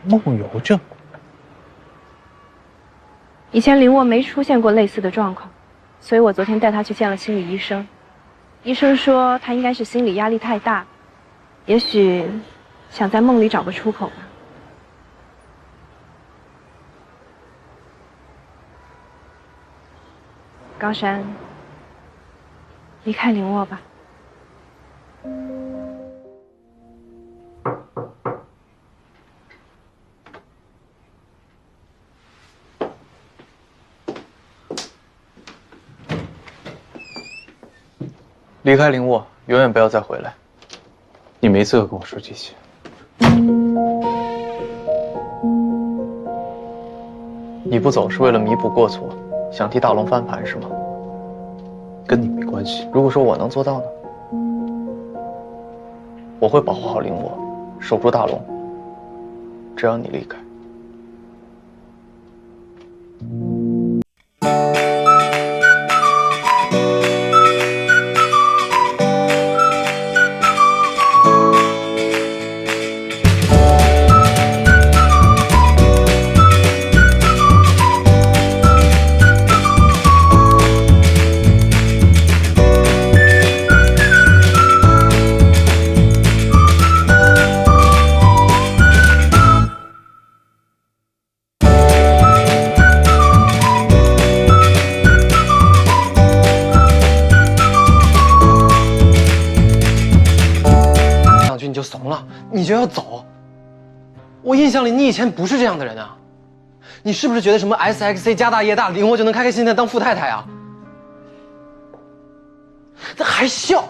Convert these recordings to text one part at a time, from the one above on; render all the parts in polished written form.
梦游症。以前林沃没出现过类似的状况，所以我昨天带他去见了心理医生。医生说他应该是心理压力太大，也许想在梦里找个出口吧。高山，离开林沃吧。离开林沃，永远不要再回来。你没资格跟我说这些。你不走是为了弥补过错，想替大龙翻盘是吗？跟你没关系。如果说我能做到呢？我会保护好林沃，守住大龙，只要你离开。你就怂了，你就要走。我印象里你以前不是这样的人啊，你是不是觉得什么 SXC 家大业大，林沃就能开开心心的当富太太啊？这还笑？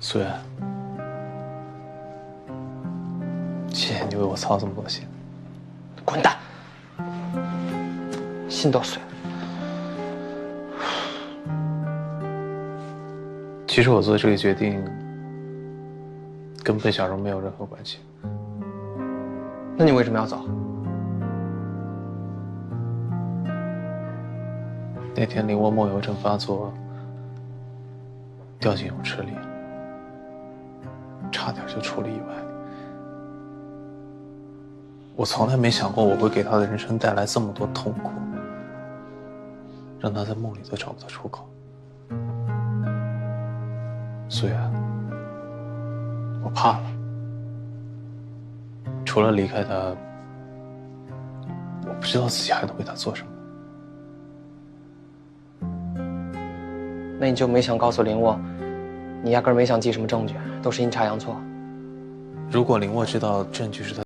苏媛，谢谢你为我操这么多心。滚蛋！心都碎了。其实我做这个决定跟奔小荣没有任何关系。那你为什么要走？那天林沃梦游症发作，掉进泳池里，差点就出了意外。我从来没想过我会给他的人生带来这么多痛苦，让他在梦里都找不到出口。苏媛，我怕了。除了离开他，我不知道自己还能为他做什么。那你就没想告诉林沃，你压根儿没想记什么证据，都是阴差阳错。如果林沃知道证据是他